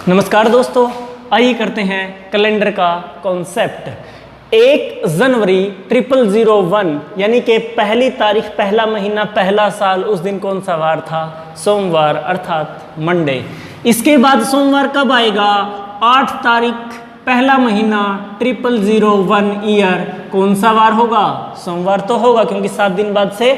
नमस्कार दोस्तों, आइए करते हैं कैलेंडर का कॉन्सेप्ट। 1 जनवरी 0001 यानी कि पहली तारीख, पहला महीना, पहला साल, उस दिन कौन सा वार था? सोमवार अर्थात मंडे। इसके बाद सोमवार कब आएगा? 8 तारीख, पहला महीना, 0001 ईयर, कौन सा वार होगा? सोमवार तो होगा, क्योंकि 7 दिन बाद से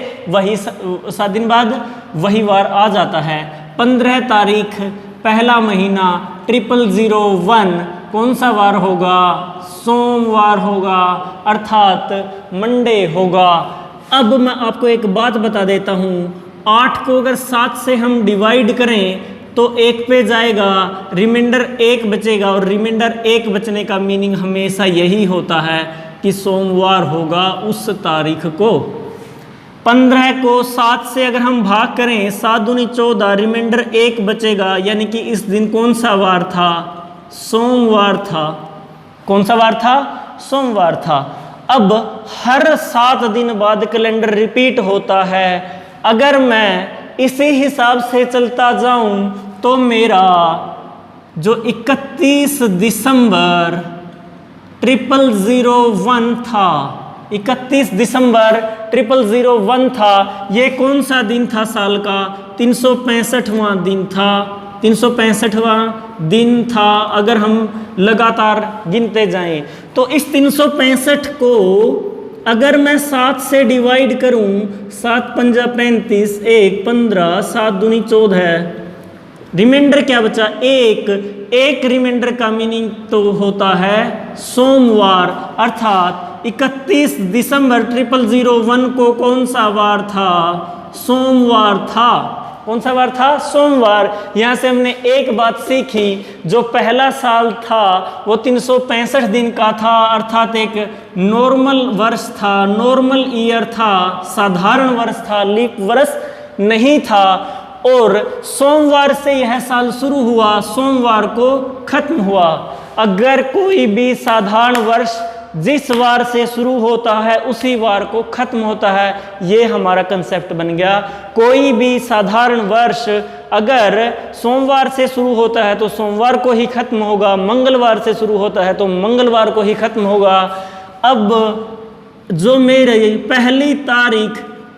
वही वार आ जाता है। 15 तारीख, पहला महीना, 0001, कौन सा वार होगा? सोमवार होगा, अर्थात मंडे होगा। अब मैं आपको एक बात बता देता हूँ, 8 को अगर 7 से हम डिवाइड करें तो 1 पे जाएगा, रिमाइंडर 1 बचेगा, और रिमाइंडर 1 बचने का मीनिंग हमेशा यही होता है कि सोमवार होगा उस तारीख को। 15 को 7 से अगर हम भाग करें, 7 दूनी 14, रिमाइंडर 1 बचेगा, यानी कि इस दिन कौन सा वार था? सोमवार था। कौन सा वार था? सोमवार था। अब हर 7 दिन बाद कैलेंडर रिपीट होता है। अगर मैं इसी हिसाब से चलता जाऊं तो मेरा जो 31 दिसंबर 0001 था, 31 दिसंबर 0001 था, ये कौन सा दिन था साल का? 365वां दिन था। 365वां दिन था अगर हम लगातार गिनते जाएं तो इस 365 को अगर मैं 7 से डिवाइड करूं, 7 पंजा 35, 1 15, 7 दूनी 14, रिमाइंडर क्या बचा? 1 रिमाइंडर का मीनिंग तो होता है सोमवार, अर्थात 31 दिसंबर 0001 को कौन सा वार था? सोमवार था। कौन सा वार था? सोमवार। यहाँ से हमने एक बात सीखी, जो पहला साल था वो 365 दिन का था, अर्थात एक नॉर्मल वर्ष था, नॉर्मल ईयर था, साधारण वर्ष था, लीप वर्ष नहीं था। और सोमवार से यह साल शुरू हुआ, सोमवार को खत्म हुआ। अगर कोई भी साधारण वर्ष जिस वार से शुरू होता है उसी वार को खत्म होता है, ये हमारा कंसेप्ट बन गया। कोई भी साधारण वर्ष अगर सोमवार से शुरू होता है तो सोमवार को ही खत्म होगा, मंगलवार से शुरू होता है तो मंगलवार को ही खत्म होगा। अब जो मेरे पहली तारीख,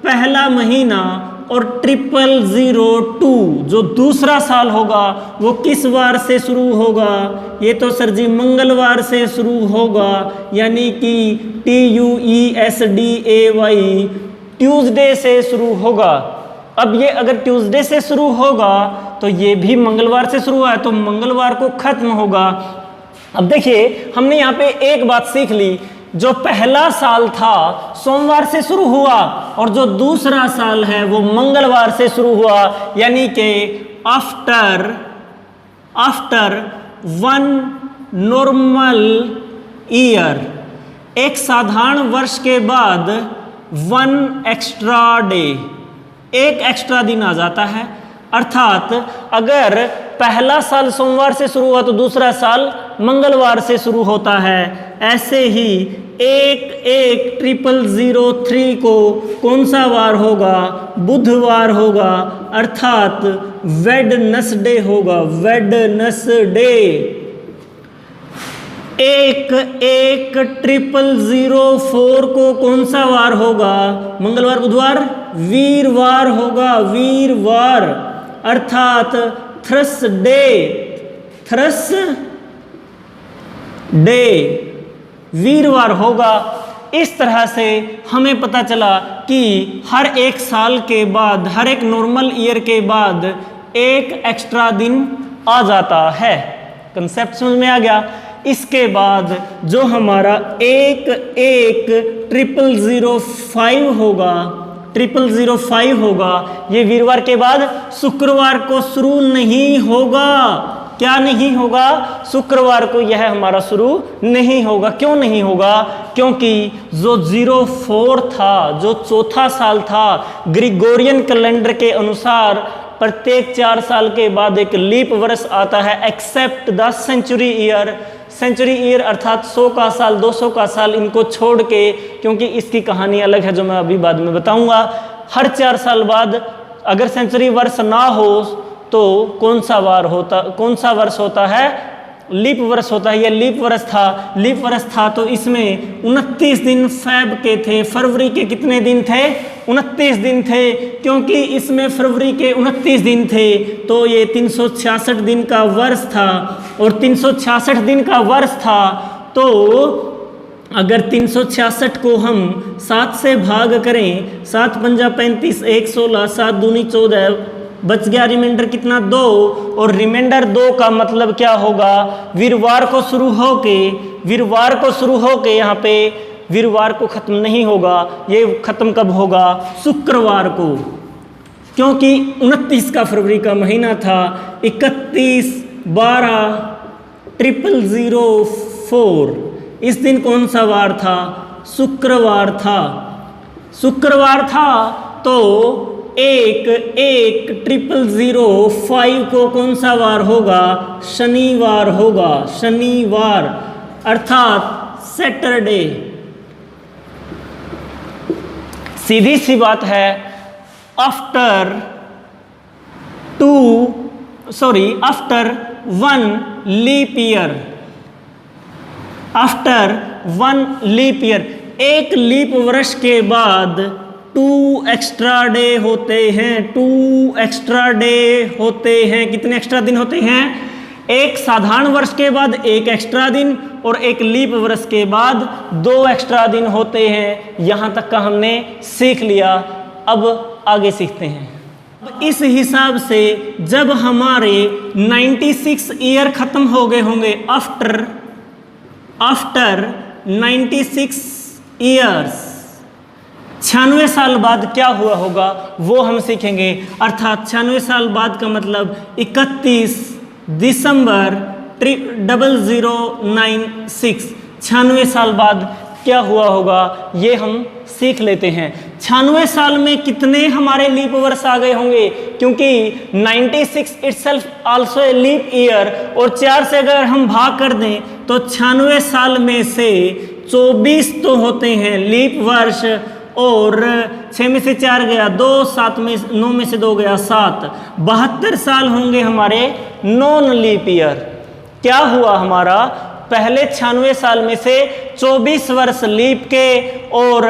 पहला महीना और 0002 जो दूसरा साल होगा वो किस वार से शुरू होगा? ये तो सर जी मंगलवार से शुरू होगा, यानी कि TUESDAY, ट्यूसडे से शुरू होगा। अब ये अगर ट्यूसडे से शुरू होगा तो ये भी मंगलवार से शुरू हुआ है, तो मंगलवार को खत्म होगा। अब देखिए, हमने यहाँ पे एक बात सीख ली, जो पहला साल था सोमवार से शुरू हुआ और जो दूसरा साल है वो मंगलवार से शुरू हुआ, यानी कि आफ्टर 1 नॉर्मल ईयर, एक साधारण वर्ष के बाद 1 एक्स्ट्रा डे, एक एक्स्ट्रा दिन आ जाता है। अर्थात अगर पहला साल सोमवार से शुरू हुआ तो दूसरा साल मंगलवार से शुरू होता है। ऐसे ही 1/1003 को कौन सा वार होगा? बुधवार होगा, अर्थात वेडनसडे होगा, वेडनसडे। 1/1004 को कौन सा वार होगा? मंगलवार, बुधवार, वीरवार होगा, वीरवार, अर्थात थर्सडे, थर्सडे, वीरवार होगा। इस तरह से हमें पता चला कि हर एक साल के बाद, हर एक नॉर्मल ईयर के बाद एक एक्स्ट्रा दिन आ जाता है। कंसेप्ट समझ में आ गया? इसके बाद जो हमारा 1/1005 होगा, 0005 होगा, ये वीरवार के बाद शुक्रवार को शुरू नहीं होगा। क्या नहीं होगा? शुक्रवार को यह हमारा शुरू नहीं होगा। क्यों नहीं होगा? क्योंकि जो 04 था, जो चौथा साल था, ग्रिगोरियन कैलेंडर के अनुसार प्रत्येक 4 साल के बाद एक लीप वर्ष आता है, except the century year. Century year अर्थात 100 का साल, 200 का साल, इनको छोड़ के, क्योंकि इसकी कहानी अलग है जो मैं अभी बाद में बताऊंगा। हर 4 साल बाद अगर सेंचुरी वर्ष ना हो तो कौन सा वर्ष होता है? लीप वर्ष होता है। ये लीप वर्ष था तो इसमें 29 दिन फेब के थे। फरवरी के कितने दिन थे? 29 दिन थे। क्योंकि इसमें फरवरी के 29 दिन थे तो ये 366 दिन का वर्ष था। और 366 दिन का वर्ष था तो अगर 366 को हम 7 से भाग करें, 7 पंजा 35, 1 16, 7 दूनी 14, बच गया रिमाइंडर कितना? 2। और रिमाइंडर 2 का मतलब क्या होगा? वीरवार को शुरू होके यहाँ पे वीरवार को खत्म नहीं होगा। ये खत्म कब होगा? शुक्रवार को। क्योंकि 29 का फरवरी का महीना था। 31/12/0004 इस दिन कौन सा वार था? शुक्रवार था। तो 1/1/0005 को कौन सा वार होगा? शनिवार होगा। शनिवार अर्थात सैटरडे। सीधी सी बात है। आफ्टर 1 लीप ईयर, एक लीप वर्ष के बाद 2 एक्स्ट्रा डे होते हैं। 2 एक्स्ट्रा डे होते हैं। कितने एक्स्ट्रा दिन होते हैं? एक साधारण वर्ष के बाद 1 एक्स्ट्रा दिन और एक लीप वर्ष के बाद 2 एक्स्ट्रा दिन होते हैं। यहाँ तक का हमने सीख लिया। अब आगे सीखते हैं। इस हिसाब से जब हमारे 96 ईयर खत्म हो गए होंगे, आफ्टर 96 ईयर्स, 96 साल बाद क्या हुआ होगा वो हम सीखेंगे। अर्थात 96 साल बाद का मतलब 31 दिसंबर 0096, 96 साल बाद क्या हुआ होगा ये हम सीख लेते हैं। 96 साल में कितने हमारे लीप वर्ष आ गए होंगे? क्योंकि 96 itself also a leap year, और 4 से अगर हम भाग कर दें तो 96 साल में से 24 तो होते हैं लीप वर्ष, और 6 में से 4 गया 2, 9 में से 2 गया 7, 72 साल होंगे हमारे नॉन लीप ईयर। क्या हुआ हमारा? पहले 96 साल में से 24 वर्ष लीप के और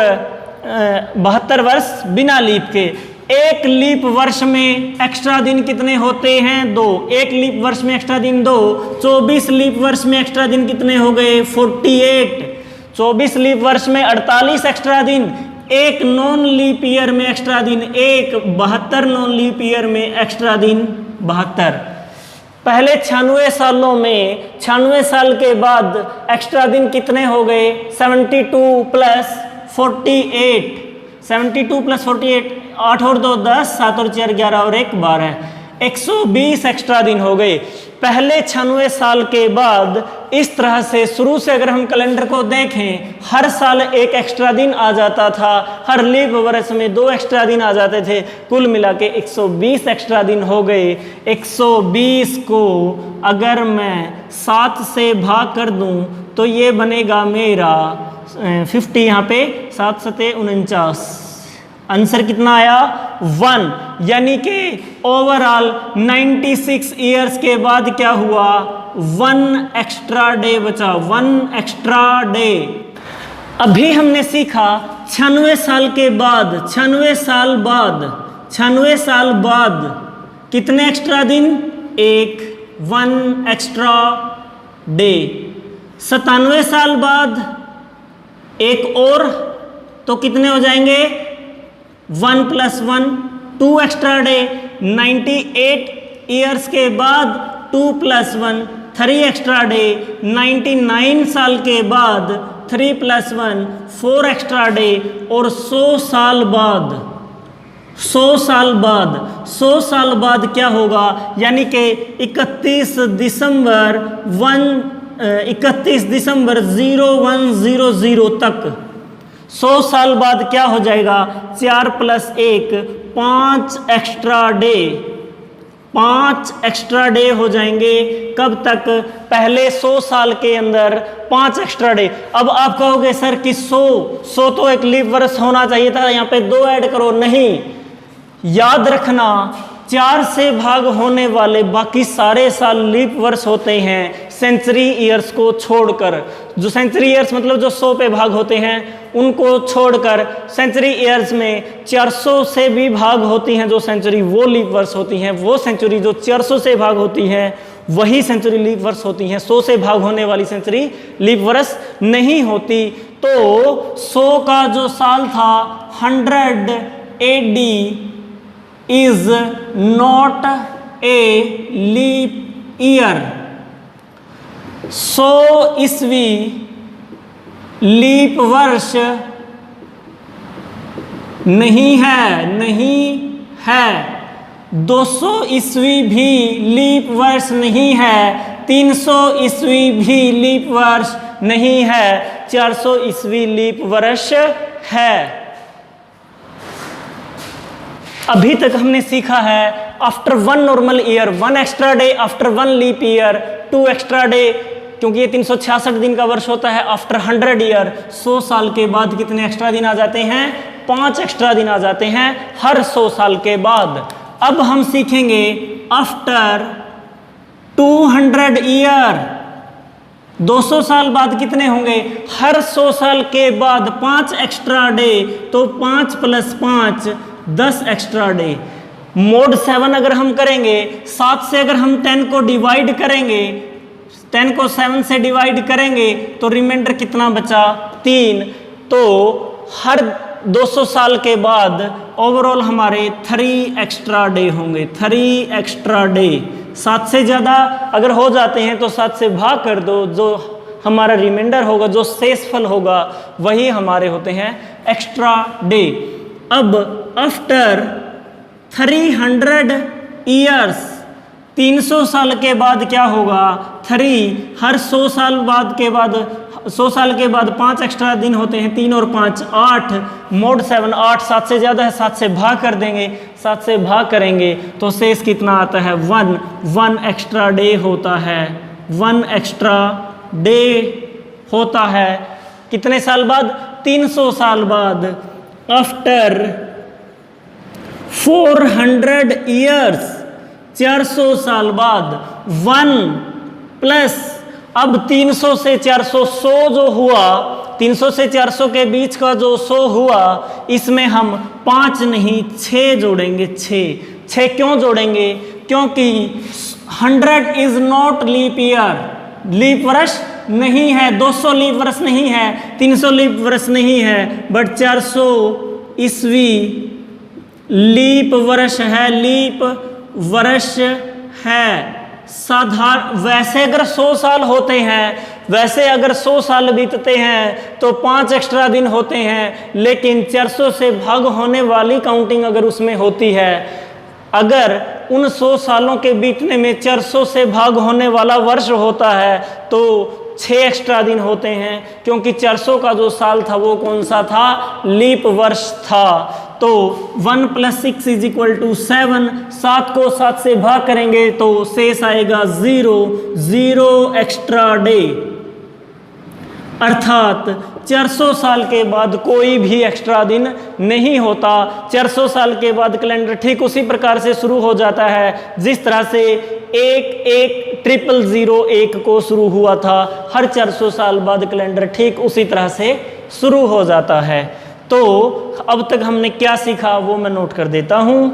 72 वर्ष बिना लीप के। एक लीप वर्ष में एक्स्ट्रा दिन कितने होते हैं? 2। एक लीप वर्ष में एक्स्ट्रा दिन 2। 24 लीप वर्ष में एक्स्ट्रा दिन कितने हो गए? 48। 24 लीप वर्ष में 48 एक्स्ट्रा दिन। एक नॉन लीप ईयर में एक्स्ट्रा दिन 1, 72 नॉन लीप ईयर में एक्स्ट्रा दिन 72। पहले 96 सालों में 96 साल के बाद एक्स्ट्रा दिन कितने हो गए? 72 + 48, 72 + 48, 8 और 2 10, 7 और 4 11 और 1 12, 120 एक्स्ट्रा दिन हो गए। पहले 96 साल के बाद इस तरह से शुरू से अगर हम कैलेंडर को देखें, हर साल 1 एक्स्ट्रा दिन आ जाता था, हर लीप वर्ष में 2 एक्स्ट्रा दिन आ जाते थे। कुल मिला के 120 एक्स्ट्रा दिन हो गए। 120 को अगर मैं 7 से भाग कर दूं तो ये बनेगा मेरा 50, यहाँ पे 7 7 49, आंसर कितना आया? 1। यानी कि ओवरऑल 96 ईयर्स के बाद क्या हुआ? 1 एक्स्ट्रा डे बचा। 1 एक्स्ट्रा डे। अभी हमने सीखा 96 साल के बाद, 96 साल बाद कितने एक्स्ट्रा दिन? 1 एक्स्ट्रा डे। 97 साल बाद एक और, तो कितने हो जाएंगे? 1 + 1 2 एक्स्ट्रा डे। 98 ईयर्स के बाद 2 + 1 3 एक्स्ट्रा डे। 99 साल के बाद 3 + 1 4 एक्स्ट्रा डे। और 100 साल बाद क्या होगा? यानी कि 31 दिसंबर 0100 तक 100 साल बाद क्या हो जाएगा? 4 + 1 5 एक्स्ट्रा डे। 5 एक्स्ट्रा डे हो जाएंगे। कब तक? पहले 100 साल के अंदर 5 एक्स्ट्रा डे। अब आप कहोगे सर कि 100 तो एक लीप वर्ष होना चाहिए था, यहाँ पे 2 ऐड करो। नहीं, याद रखना 4 से भाग होने वाले बाकी सारे साल लीप वर्ष होते हैं सेंचुरी ईयर्स को छोड़कर। जो सेंचुरी ईयर्स मतलब जो 100 पे भाग होते हैं उनको छोड़कर सेंचुरी ईयर्स में 400 से भी भाग होती हैं जो सेंचुरी, वो लीप वर्ष होती हैं। वो सेंचुरी जो 400 से भाग होती हैं वही सेंचुरी लीप वर्ष होती हैं। 100 से भाग होने वाली सेंचुरी लीप वर्ष नहीं होती। तो 100 का जो साल था 100 AD is not a leap year. 100 ईस्वी लीप वर्ष नहीं है, नहीं है। 200 ईस्वी भी लीप वर्ष नहीं है। 300 ईस्वी भी लीप वर्ष नहीं है। 400 ईस्वी लीप वर्ष है। अभी तक हमने सीखा है after 1 normal year 1 extra day, after 1 leap year 2 extra day, क्योंकि ये 366 दिन का वर्ष होता है। आफ्टर 100 ईयर 100 साल के बाद कितने एक्स्ट्रा दिन आ जाते हैं? 5 एक्स्ट्रा दिन आ जाते हैं हर 100 साल के बाद। अब हम सीखेंगे आफ्टर 200 ईयर 200 साल बाद कितने होंगे? हर 100 साल के बाद 5 एक्स्ट्रा डे, तो 5 + 5 10 एक्स्ट्रा डे। मोड 7 अगर हम करेंगे, 7 से अगर हम 10 को डिवाइड करेंगे, 10 को 7 से डिवाइड करेंगे तो रिमाइंडर कितना बचा? 3। तो हर 200 साल के बाद ओवरऑल हमारे 3 एक्स्ट्रा डे होंगे। 3 एक्स्ट्रा डे। 7 से ज़्यादा अगर हो जाते हैं तो 7 से भाग कर दो, जो हमारा रिमाइंडर होगा, जो शेषफल होगा, वही हमारे होते हैं एक्स्ट्रा डे। अब आफ्टर 300 ईयर्स 300 साल के बाद क्या होगा? 3 हर 100 साल बाद के बाद 100 साल के बाद 5 एक्स्ट्रा दिन होते हैं। 3 और 5 8। मोड 7 8। 7 से ज़्यादा है, 7 से भाग कर देंगे। 7 से भाग करेंगे तो शेष कितना आता है? 1 एक्स्ट्रा डे होता है। 1 एक्स्ट्रा डे होता है कितने साल बाद? 300 साल बाद। आफ्टर 400 ईयर्स 400 साल बाद 1 प्लस, अब 300 से 400 100 जो हुआ, 300 से 400 के बीच का जो 100 हुआ, इसमें हम 5 नहीं 6 जोड़ेंगे। 6 क्यों जोड़ेंगे? क्योंकि 100 इज नॉट लीप ईयर, लीप वर्ष नहीं है। 200 लीप वर्ष नहीं है, 300 लीप वर्ष नहीं है, बट 400 ईस्वी लीप वर्ष है। लीप वर्ष है। साधारण वैसे अगर 100 साल होते हैं, वैसे अगर 100 साल बीतते हैं तो 5 एक्स्ट्रा दिन होते हैं, लेकिन 400 से भाग होने वाली काउंटिंग अगर उसमें होती है, अगर उन 100 सालों के बीतने में 400 से भाग होने वाला वर्ष होता है तो 6 एक्स्ट्रा दिन होते हैं, क्योंकि 400 का जो साल था वो कौन सा था? लीप वर्ष था। तो 1 + 6 = 7। 7 को 7 से भाग करेंगे तो शेष आएगा 0 एक्स्ट्रा डे। अर्थात 400 साल के बाद कोई भी एक्स्ट्रा दिन नहीं होता। 400 साल के बाद कैलेंडर ठीक उसी प्रकार से शुरू हो जाता है जिस तरह से 110001 को शुरू हुआ था। हर 400 साल बाद कैलेंडर ठीक उसी तरह से शुरू हो जाता है। तो अब तक हमने क्या सीखा वो मैं नोट कर देता हूं।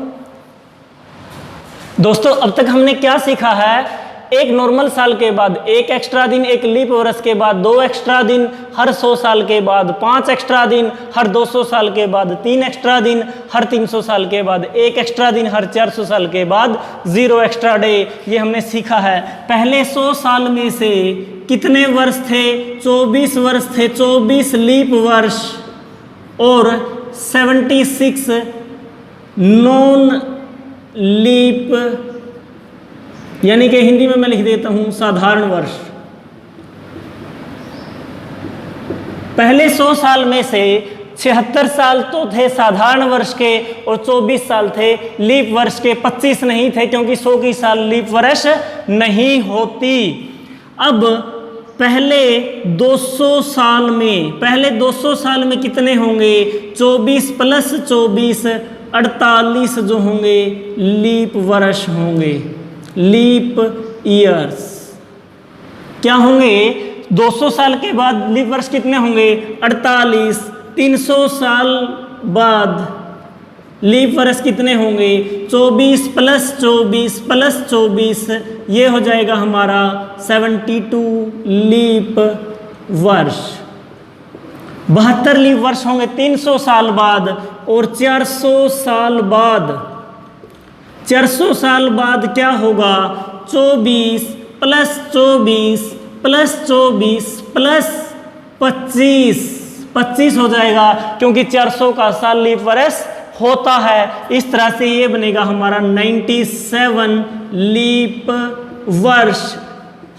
दोस्तों, अब तक हमने क्या सीखा है? एक नॉर्मल साल के बाद 1 एक्स्ट्रा दिन, एक लीप वर्ष के बाद 2 एक्स्ट्रा दिन, हर 100 साल के बाद 5 एक्स्ट्रा दिन, हर 200 साल के बाद 3 एक्स्ट्रा दिन, हर 300 साल के बाद 1 एक्स्ट्रा दिन, हर 400 साल के बाद 0 एक्स्ट्रा डे। ये हमने सीखा है। पहले 100 साल में से कितने वर्ष थे? 24 वर्ष थे। 24 लीप वर्ष और 76 नॉन लीप, यानी कि हिंदी में मैं लिख देता हूं साधारण वर्ष। पहले 100 साल में से 76 साल तो थे साधारण वर्ष के और 24 साल थे लीप वर्ष के। 25 नहीं थे क्योंकि 100 की साल लीप वर्ष नहीं होती। अब पहले 200 साल में कितने होंगे? 24 + 24 48 जो होंगे लीप वर्ष होंगे, लीप ईयर्स। क्या होंगे? 200 साल के बाद लीप वर्ष कितने होंगे? 48। 300 साल बाद लीप वर्ष कितने होंगे? 24 प्लस 24 प्लस 24, ये हो जाएगा हमारा 72 लीप वर्ष। 72 लीप वर्ष होंगे 300 साल बाद। और 400 साल बाद, 400 साल बाद क्या होगा? 24 प्लस 24 प्लस 24 प्लस 25, 25 हो जाएगा, क्योंकि 400 का साल लीप वर्ष होता है। इस तरह से ये बनेगा हमारा 97 लीप वर्ष।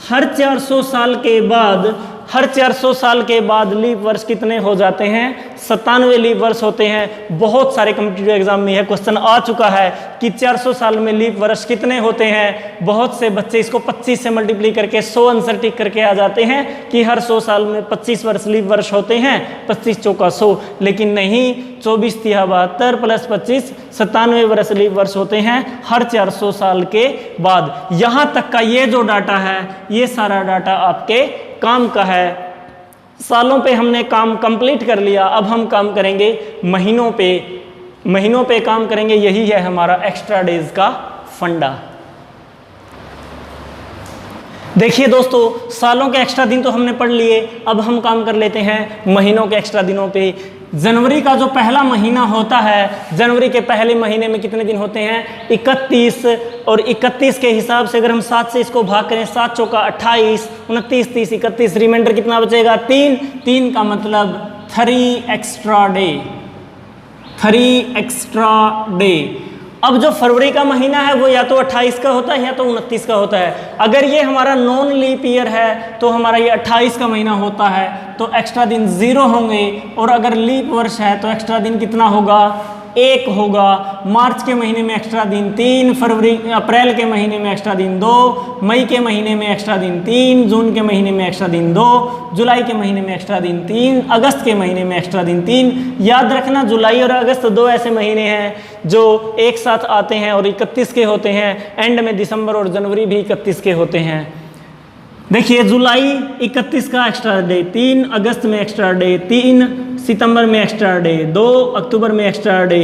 हर 400 साल के बाद, हर 400 साल के बाद लीप वर्ष कितने हो जाते हैं? 97 लीप वर्ष होते हैं। बहुत सारे कॉम्पिटिटिव एग्जाम में यह क्वेश्चन आ चुका है कि 400 साल में लीप वर्ष कितने होते हैं। बहुत से बच्चे इसको 25 से मल्टीप्लाई करके 100 आंसर टिक करके आ जाते हैं कि हर 100 साल में 25 वर्ष लीप वर्ष होते हैं, 25 चौका 100। लेकिन नहीं, 24 तिहा 72 प्लस 25 97 वर्ष लीप वर्ष होते हैं हर 400 साल के बाद। यहाँ तक का ये जो डाटा है, ये सारा डाटा आपके काम का है। सालों पे हमने काम कंप्लीट कर लिया, अब हम काम करेंगे महीनों पे। महीनों पे काम करेंगे, यही है हमारा एक्स्ट्रा डेज का फंडा। देखिए दोस्तों, सालों के एक्स्ट्रा दिन तो हमने पढ़ लिए, अब हम काम कर लेते हैं महीनों के एक्स्ट्रा दिनों पे। जनवरी का जो पहला महीना होता है, जनवरी के पहले महीने में कितने दिन होते हैं? 31। और 31 के हिसाब से अगर हम 7 से इसको भाग करें, 7 चौका 28, 29, 30, 31, रिमाइंडर कितना बचेगा? 3। 3 का मतलब 3 एक्स्ट्रा डे, 3 एक्स्ट्रा डे। अब जो फरवरी का महीना है वो या तो 28 का होता है या तो 29 का होता है। अगर ये हमारा नॉन लीप ईयर है तो हमारा ये 28 का महीना होता है, तो एक्स्ट्रा दिन 0 होंगे। और अगर लीप वर्ष है तो एक्स्ट्रा दिन कितना होगा? 1 होगा। मार्च के महीने में एक्स्ट्रा दिन 3, अप्रैल के महीने में एक्स्ट्रा दिन 2, मई के महीने में एक्स्ट्रा दिन 3, जून के महीने में एक्स्ट्रा दिन 2, जुलाई के महीने में एक्स्ट्रा दिन 3, अगस्त के महीने में एक्स्ट्रा दिन 3। याद रखना, जुलाई और अगस्त 2 ऐसे महीने हैं जो एक साथ आते हैं और 31 के होते हैं। एंड में दिसंबर और जनवरी भी 31 के होते हैं। देखिए, जुलाई 31 का एक्स्ट्रा डे 3, अगस्त में एक्स्ट्रा डे 3, सितंबर में एक्स्ट्रा डे 2, अक्टूबर में एक्स्ट्रा डे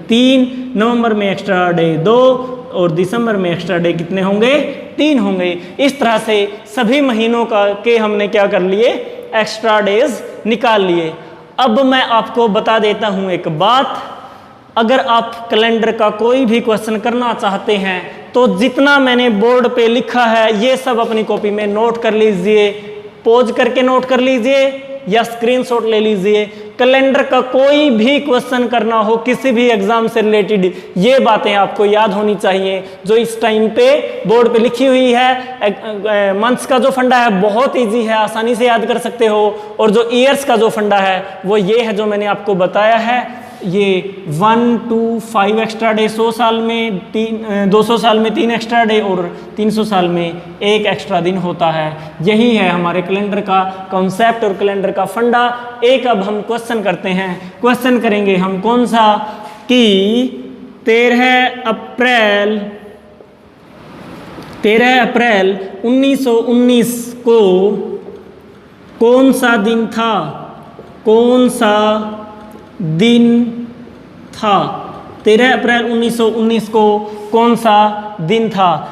3, नवंबर में एक्स्ट्रा डे 2 और दिसंबर में एक्स्ट्रा डे कितने होंगे? 3 होंगे। इस तरह से सभी महीनों का के हमने क्या कर लिए? एक्स्ट्रा डेज निकाल लिए। अब मैं आपको बता देता हूँ एक बात, अगर आप कैलेंडर का कोई भी क्वेश्चन करना चाहते हैं तो जितना मैंने बोर्ड पे लिखा है ये सब अपनी कॉपी में नोट कर लीजिए, पॉज करके नोट कर लीजिए या स्क्रीनशॉट ले लीजिए। कैलेंडर का कोई भी क्वेश्चन करना हो किसी भी एग्जाम से रिलेटेड, ये बातें आपको याद होनी चाहिए जो इस टाइम पे बोर्ड पे लिखी हुई है। मंथ्स का जो फंडा है बहुत इजी है, आसानी से याद कर सकते हो। और जो ईयर्स का जो फंडा है वो ये है जो मैंने आपको बताया है। ये 1 to 5 एक्स्ट्रा डे 100 साल में, 200 साल में 3 एक्स्ट्रा डे और 300 साल में 1 एक्स्ट्रा दिन होता है। यही है हमारे कैलेंडर का कॉन्सेप्ट और कैलेंडर का फंडा। एक अब हम क्वेश्चन करते हैं। क्वेश्चन करेंगे हम कौन सा कि 13 अप्रैल 1919 को कौन सा दिन था? कौन सा दिन था? 13 अप्रैल 1919 को कौन सा दिन था?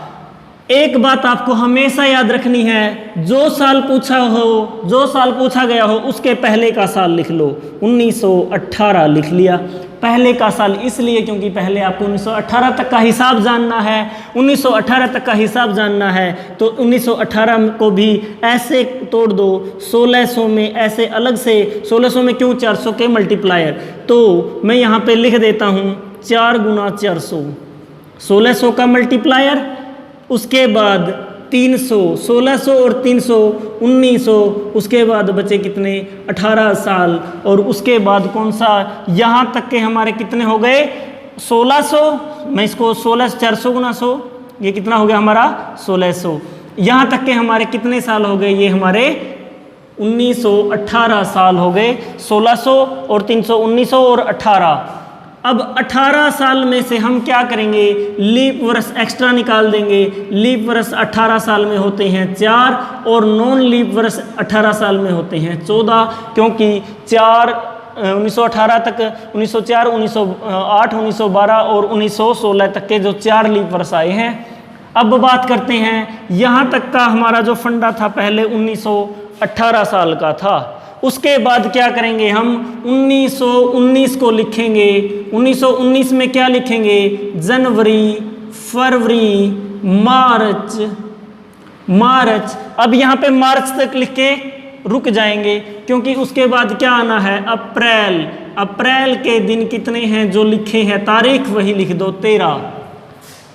एक बात आपको हमेशा याद रखनी है, जो साल पूछा गया हो उसके पहले का साल लिख लो। 1918 लिख लिया। पहले का साल इसलिए क्योंकि पहले आपको 1918 तक का हिसाब जानना है। 1918 तक का हिसाब जानना है तो 1918 को भी ऐसे तोड़ दो 1600 में, ऐसे अलग से 1600 में क्यों? 400 के मल्टीप्लायर। तो मैं यहाँ पे लिख देता हूँ 4 गुना 400, 1600 का मल्टीप्लायर, उसके बाद 300, 1600 और 300 1900, उसके बाद बचे कितने? 18 साल। और उसके बाद कौन सा? यहाँ तक के हमारे कितने हो गए? 1600। मैं इसको 16 400 गुना 100, ये कितना हो गया हमारा? 1600। यहाँ तक के हमारे कितने साल हो गए? ये हमारे 1918 साल हो गए। 1600 और 300 1900 और 18 अब 18 साल में से हम क्या करेंगे, लीप वर्ष एक्स्ट्रा निकाल देंगे। लीप वर्ष 18 साल में होते हैं 4 और नॉन लीप वर्ष 18 साल में होते हैं 14, क्योंकि 1918 तक 1904, 1908, 1912 और 1916 तक के जो 4 लीप वर्ष आए हैं। अब बात करते हैं, यहाँ तक का हमारा जो फंडा था पहले 1918 साल का था। उसके बाद क्या करेंगे, हम 1919 को लिखेंगे। 1919 में क्या लिखेंगे, जनवरी, फरवरी, मार्च। अब यहाँ पे मार्च तक लिख के रुक जाएंगे, क्योंकि उसके बाद क्या आना है, अप्रैल। अप्रैल के दिन कितने हैं जो लिखे हैं, तारीख वही लिख दो 13।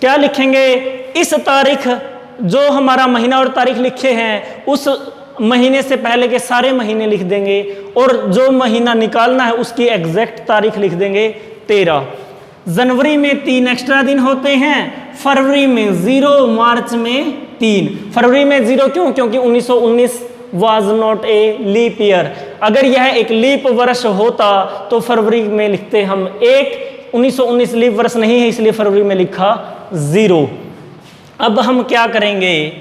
क्या लिखेंगे, इस तारीख जो हमारा महीना और तारीख लिखे हैं उस महीने से पहले के सारे महीने लिख देंगे, और जो महीना निकालना है उसकी एग्जैक्ट तारीख लिख देंगे 13। जनवरी में 3 एक्स्ट्रा दिन होते हैं, फरवरी में 0, मार्च में 3। फरवरी में 0 क्यों, क्योंकि 1919 was not a leap year. अगर यह एक लीप वर्ष होता तो फरवरी में लिखते हम 1। 1919 लीप वर्ष नहीं है, इसलिए फरवरी में लिखा 0। अब हम क्या करेंगे,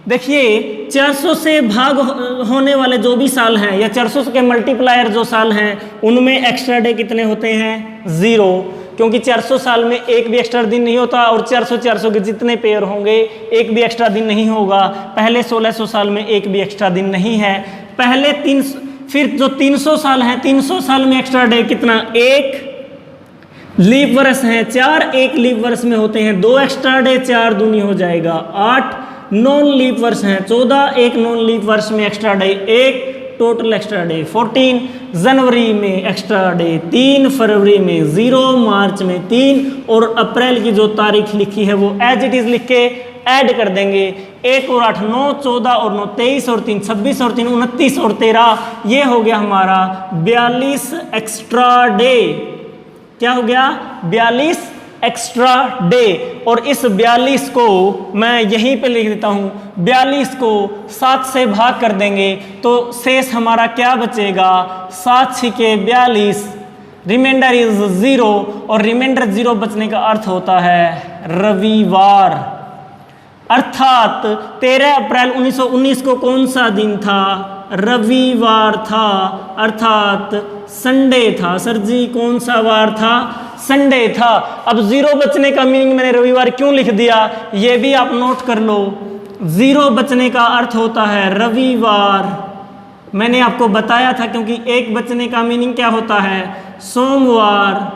देखिए 400 से भाग होने वाले जो भी साल हैं, या 400 के मल्टीप्लायर जो साल हैं, उनमें एक्स्ट्रा डे कितने होते हैं, 0, क्योंकि 400 साल में एक भी एक्स्ट्रा दिन नहीं होता, और 400 के जितने पेयर होंगे एक भी एक्स्ट्रा दिन नहीं होगा। पहले 1600 साल में एक भी एक्स्ट्रा दिन नहीं है। पहले 300, फिर जो 300 साल हैं, 300 साल में एक्स्ट्रा डे कितना, 1। लीप वर्ष हैं 4, एक लीप वर्ष में होते हैं 2 एक्स्ट्रा डे, 4 दूनी हो जाएगा 8। नॉन लीप वर्ष हैं 14, एक नॉन लीप वर्ष में extra day 1, total extra day 14। जनवरी में एक्स्ट्रा डे 3, फरवरी में 0, मार्च में 3, और अप्रैल की जो तारीख लिखी है वो एज इट इज लिख के ऐड कर देंगे। 1 और 8 9, 14 और 9 23, और 3 26, और 3 29, और 13, ये हो गया हमारा 42 एक्स्ट्रा डे। क्या हो गया, 42 एक्स्ट्रा डे। और इस 42 को मैं यहीं पे लिख देता हूँ, 42 को 7 से भाग कर देंगे तो शेष हमारा क्या बचेगा, 7 छिके 42, रिमाइंडर इज 0, और रिमाइंडर 0 बचने का अर्थ होता है रविवार। अर्थात 13 अप्रैल 1919 को कौन सा दिन था, रविवार था, अर्थात संडे था। सर जी कौन सा वार था, संडे था। अब 0 बचने का मीनिंग मैंने रविवार क्यों लिख दिया, ये भी आप नोट कर लो। 0 बचने का अर्थ होता है रविवार, मैंने आपको बताया था, क्योंकि 1 बचने का मीनिंग क्या होता है, सोमवार।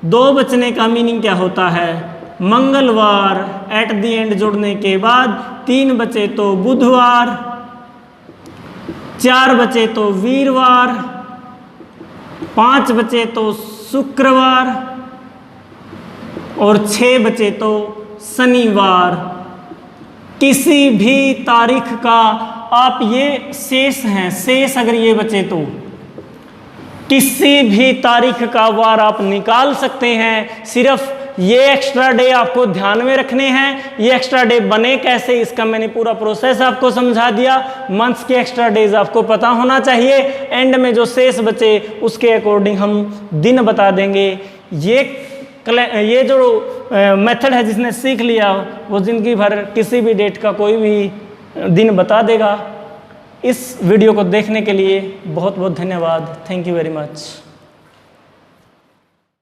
2 बचने का मीनिंग क्या होता है, मंगलवार, एट द एंड जोड़ने के बाद। 3 बचे तो बुधवार, 4 बचे तो वीरवार, 5 बचे तो शुक्रवार, और 6 बचे तो शनिवार। किसी भी तारीख का आप ये शेष हैं, शेष अगर ये बचे तो किसी भी तारीख का वार आप निकाल सकते हैं। सिर्फ ये एक्स्ट्रा डे आपको ध्यान में रखने हैं। ये एक्स्ट्रा डे बने कैसे, इसका मैंने पूरा प्रोसेस आपको समझा दिया। मंथ्स के एक्स्ट्रा डेज आपको पता होना चाहिए। एंड में जो शेष बचे उसके अकॉर्डिंग हम दिन बता देंगे। ये जो मेथड है जिसने सीख लिया वो ज़िंदगी भर किसी भी डेट का कोई भी दिन बता देगा। इस वीडियो को देखने के लिए बहुत बहुत धन्यवाद। Thank you very much.